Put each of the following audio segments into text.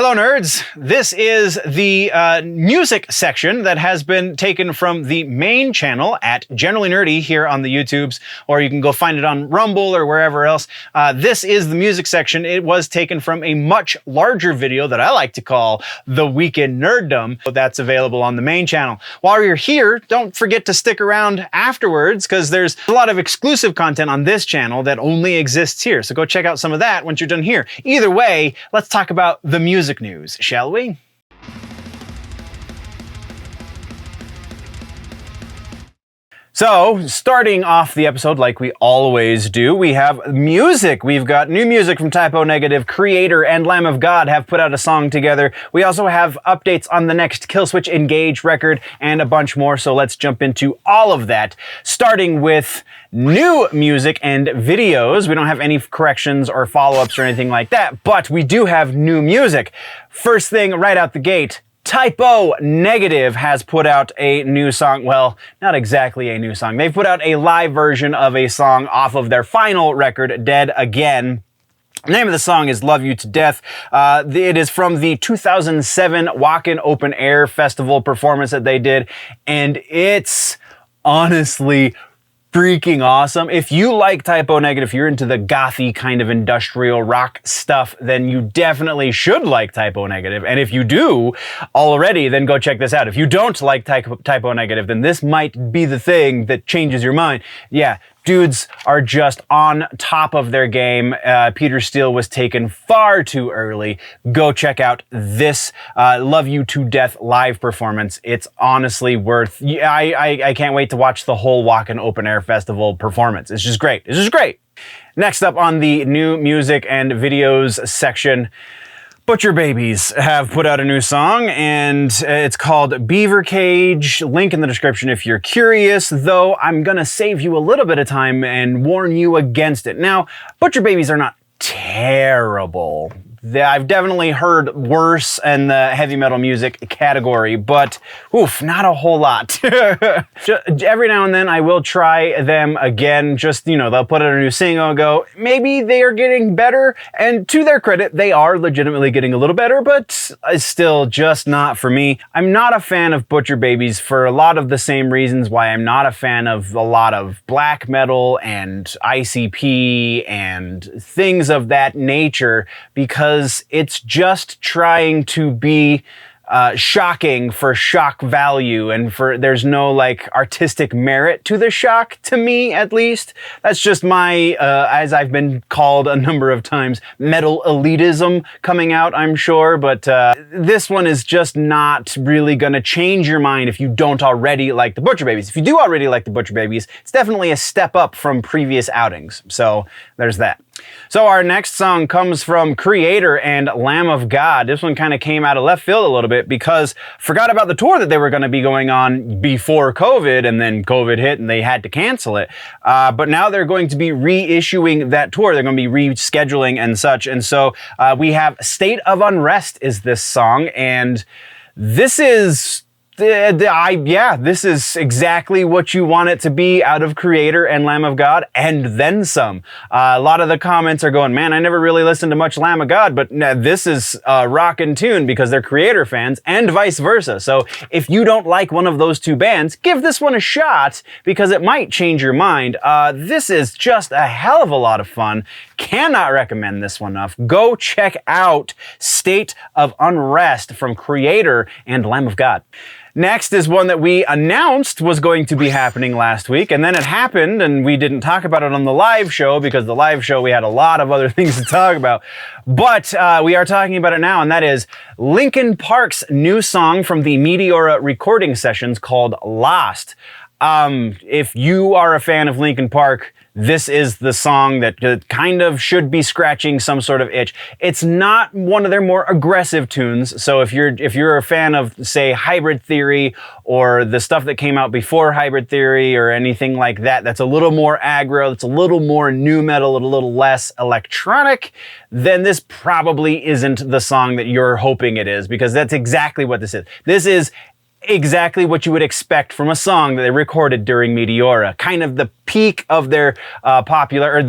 Hello, nerds. This is the music section that has been taken from the main channel at Generally Nerdy here on the YouTubes, or you can go find it on Rumble or wherever else. This is the music section. It was taken from a much larger video that I like to call The Weekend Nerddom. That's available on the main channel. While you're here, don't forget to stick around afterwards, because there's a lot of exclusive content on this channel that only exists here. So go check out some of that once you're done here. Either way, let's talk about the music news, shall we? So, starting off the episode like we always do, we have music. We've got new music from Typo Negative. Creator and Lamb of God have put out a song together. We also have updates on the next Killswitch Engage record and a bunch more, so let's jump into all of that. Starting with new music and videos. We don't have any corrections or follow-ups or anything like that, but we do have new music. First thing right out the gate, Typo Negative has put out a new song. Well, not exactly a new song. They've put out a live version of a song off of their final record, Dead Again. The name of the song is Love You to Death. It is from the 2007 Wacken Open Air Festival performance that they did, and it's honestly freaking awesome. If you like Typo Negative, if you're into the gothy kind of industrial rock stuff, then you definitely should like Typo Negative. And if you do already, then go check this out. If you don't like Typo Negative, then this might be the thing that changes your mind. Yeah, dudes are just on top of their game. Peter Steele was taken far too early. Go check out this Love You to Death live performance. It's honestly worth... I can't wait to watch the whole Wacken Open Air Festival performance. It's just great. It's just great. Next up on the new music and videos section, Butcher Babies have put out a new song, and it's called Beaver Cage. Link in the description if you're curious, though I'm gonna save you a little bit of time and warn you against it. Now, Butcher Babies are not terrible. I've definitely heard worse in the heavy metal music category, but oof, not a whole lot. Every now and then I will try them again. Just, you know, they'll put out a new single and go, maybe they are getting better. And to their credit, they are legitimately getting a little better, but it's still just not for me. I'm not a fan of Butcher Babies for a lot of the same reasons why I'm not a fan of a lot of black metal and ICP and things of that nature, because it's just trying to be shocking for shock value, and there's no like artistic merit to the shock, to me at least. That's just my, as I've been called a number of times, metal elitism coming out, I'm sure, but this one is just not really gonna change your mind if you don't already like the Butcher Babies. If you do already like the Butcher Babies, it's definitely a step up from previous outings, so there's that. So our next song comes from Creator and Lamb of God. This one kind of came out of left field a little bit because forgot about the tour that they were going to be going on before COVID, and then COVID hit and they had to cancel it. But now they're going to be reissuing that tour. They're going to be rescheduling and such. And so we have State of Unrest is this song, and this is... this is exactly what you want it to be out of Creator and Lamb of God, and then some. A lot of the comments are going, man, I never really listened to much Lamb of God, but this is a rockin' tune because they're Creator fans, and vice versa. So if you don't like one of those two bands, give this one a shot because it might change your mind. This is just a hell of a lot of fun. Cannot recommend this one enough. Go check out State of Unrest from Creator and Lamb of God. Next is one that we announced was going to be happening last week, and then it happened, and we didn't talk about it on the live show because the live show we had a lot of other things to talk about. But we are talking about it now, and that is Linkin Park's new song from the Meteora recording sessions called Lost. If you are a fan of Linkin Park, this is the song that kind of should be scratching some sort of itch. It's not one of their more aggressive tunes, so if you're a fan of, say, Hybrid Theory or the stuff that came out before Hybrid Theory or anything like that, that's a little more aggro, that's a little more nu metal, a little less electronic, then this probably isn't the song that you're hoping it is, because that's exactly what this is. This is exactly what you would expect from a song that they recorded during Meteora. Kind of the peak of their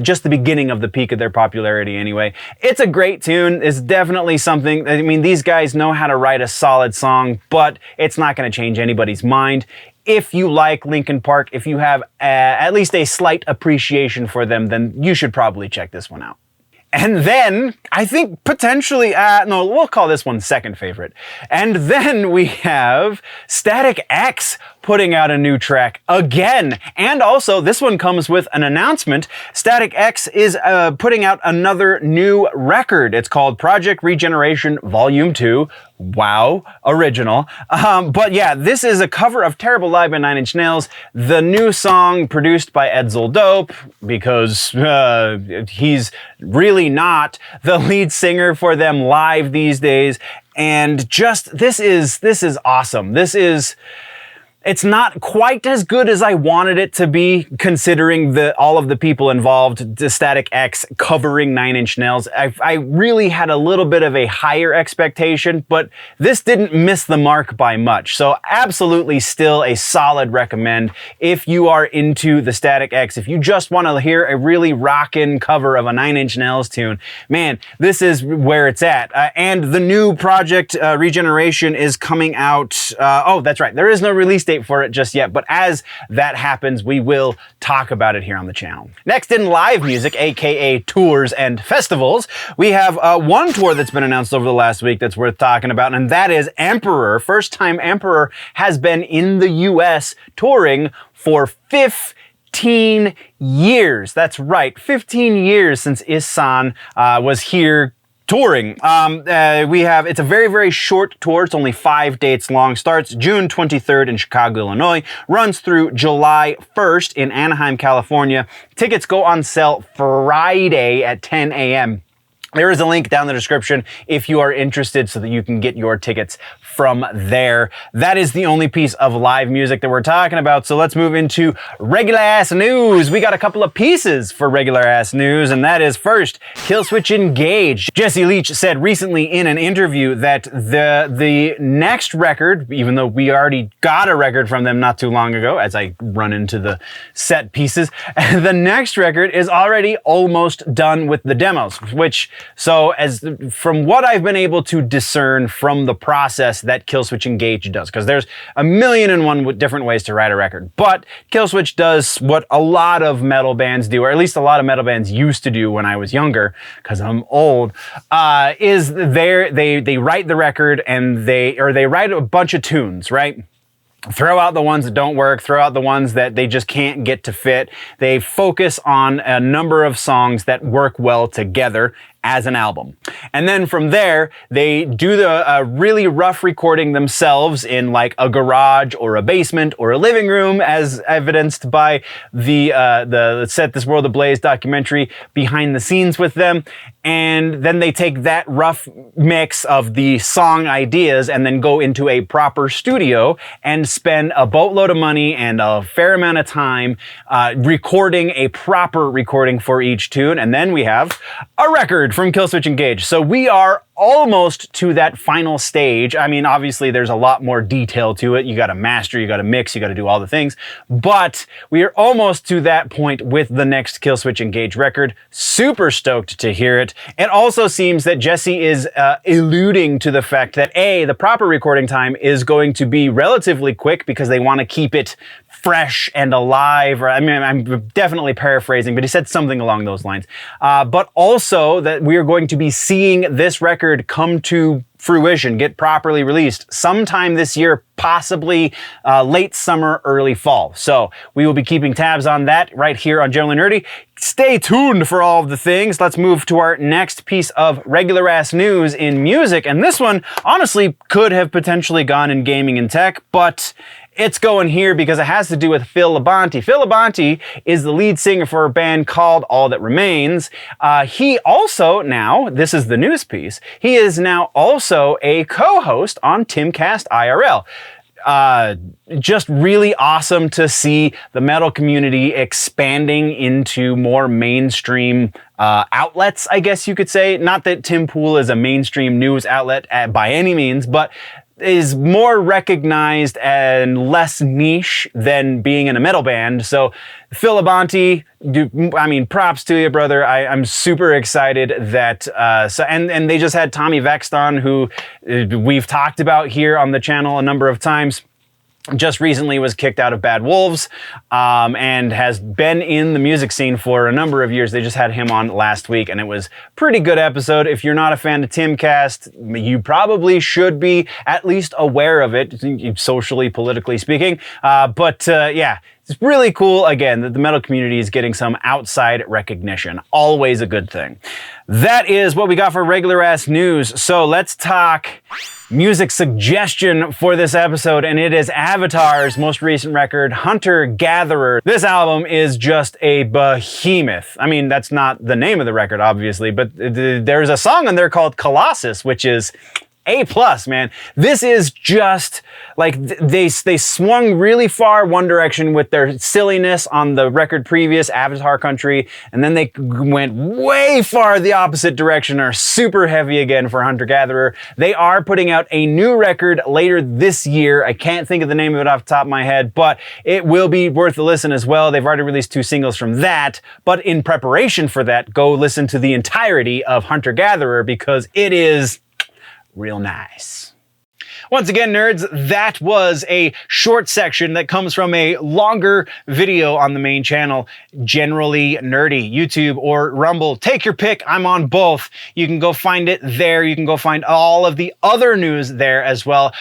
just the beginning of the peak of their popularity anyway. It's a great tune. It's definitely something, I mean, these guys know how to write a solid song, but it's not going to change anybody's mind. If you like Linkin Park, if you have at least a slight appreciation for them, then you should probably check this one out. And then, I think potentially, no, we'll call this one second favorite. And then we have Static X putting out a new track again. And also, this one comes with an announcement. Static X is putting out another new record. It's called Project Regeneration Volume 2. Wow, original. But yeah, this is a cover of Terrible Lie by Nine Inch Nails, the new song produced by Edsel Dope, because he's really not the lead singer for them live these days. And just, this is awesome. It's not quite as good as I wanted it to be, considering all of the people involved, the Static X covering Nine Inch Nails. I really had a little bit of a higher expectation, but this didn't miss the mark by much. So absolutely still a solid recommend if you are into the Static X. If you just want to hear a really rockin' cover of a Nine Inch Nails tune, man, this is where it's at. And the new Project Regeneration is coming out. Oh, that's right. There is no release date for it just yet, but as that happens, we will talk about it here on the channel. Next in live music, aka tours and festivals, we have one tour that's been announced over the last week that's worth talking about, and that is Emperor. First time Emperor has been in the US touring for 15 years. That's right, 15 years since Ihsahn was here touring. It's a very, very short tour. It's only 5 dates long. Starts June 23rd in Chicago, Illinois. Runs through July 1st in Anaheim, California. Tickets go on sale Friday at 10 a.m. There is a link down in the description if you are interested so that you can get your tickets from there. That is the only piece of live music that we're talking about. So let's move into regular ass news. We got a couple of pieces for regular ass news, and that is first, Killswitch Engage. Jesse Leach said recently in an interview that the next record, even though we already got a record from them not too long ago, as I run into the set pieces, the next record is already almost done with the demos, from what I've been able to discern from the process that Killswitch Engage does, because there's a million and one different ways to write a record, but Killswitch does what a lot of metal bands do, or at least a lot of metal bands used to do when I was younger, because I'm old, is they write the record and they write a bunch of tunes, right? Throw out the ones that don't work, throw out the ones that they just can't get to fit. They focus on a number of songs that work well together as an album. And then from there, they do the really rough recording themselves in like a garage or a basement or a living room, as evidenced by the Set This World Ablaze documentary behind the scenes with them. And then they take that rough mix of the song ideas and then go into a proper studio and spend a boatload of money and a fair amount of time recording a proper recording for each tune. And then we have a record from Killswitch Engage. So we are almost to that final stage. I mean, obviously there's a lot more detail to it. You got to master, you got to mix, you got to do all the things, but we are almost to that point with the next Killswitch Engage record. Super stoked to hear it. It also seems that Jesse is alluding to the fact that the proper recording time is going to be relatively quick because they want to keep it fresh and alive. Or, I mean, I'm definitely paraphrasing, but he said something along those lines. But also that we are going to be seeing this record come to fruition, get properly released sometime this year, possibly late summer, early fall. So we will be keeping tabs on that right here on Generally Nerdy. Stay tuned for all of the things. Let's move to our next piece of regular ass news in music. And this one honestly could have potentially gone in gaming and tech, but it's going here because it has to do with Phil Labonte. Phil Labonte is the lead singer for a band called All That Remains. He also now, this is the news piece, he is now also a co-host on Timcast IRL. Just really awesome to see the metal community expanding into more mainstream outlets, I guess you could say. Not that Tim Pool is a mainstream news outlet by any means, but is more recognized and less niche than being in a metal band. So Phil Labonte, props to you, brother. I'm super excited that, and they just had Tommy Vext on, who we've talked about here on the channel a number of times. Just recently was kicked out of Bad Wolves, and has been in the music scene for a number of years. They just had him on last week, and it was a pretty good episode. If you're not a fan of Timcast, you probably should be at least aware of it, socially, politically speaking. Yeah, it's really cool, again, that the metal community is getting some outside recognition. Always a good thing. That is what we got for regular ass news. So let's talk music suggestion for this episode, and it is Avatar's most recent record, Hunter Gatherer. This album is just a behemoth. I mean, that's not the name of the record, obviously, but there's a song on there called Colossus, which is A+, man. This is just like they swung really far one direction with their silliness on the record previous, Avatar Country, and then they went way far the opposite direction, are super heavy again for Hunter Gatherer. They are putting out a new record later this year. I can't think of the name of it off the top of my head, but it will be worth a listen as well. They've already released 2 singles from that, but in preparation for that, go listen to the entirety of Hunter Gatherer because it is real nice. Once again, nerds, that was a short section that comes from a longer video on the main channel, Generally Nerdy, YouTube or Rumble. Take your pick. I'm on both. You can go find it there. You can go find all of the other news there as well,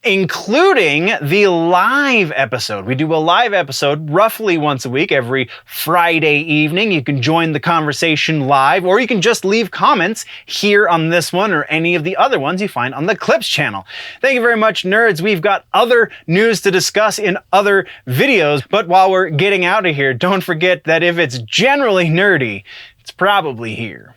including the live episode. We do a live episode roughly once a week, every Friday evening. You can join the conversation live, or you can just leave comments here on this one or any of the other ones you find on the Clips channel. Thank you very much, nerds. We've got other news to discuss in other videos, but while we're getting out of here, don't forget that if it's generally nerdy, it's probably here.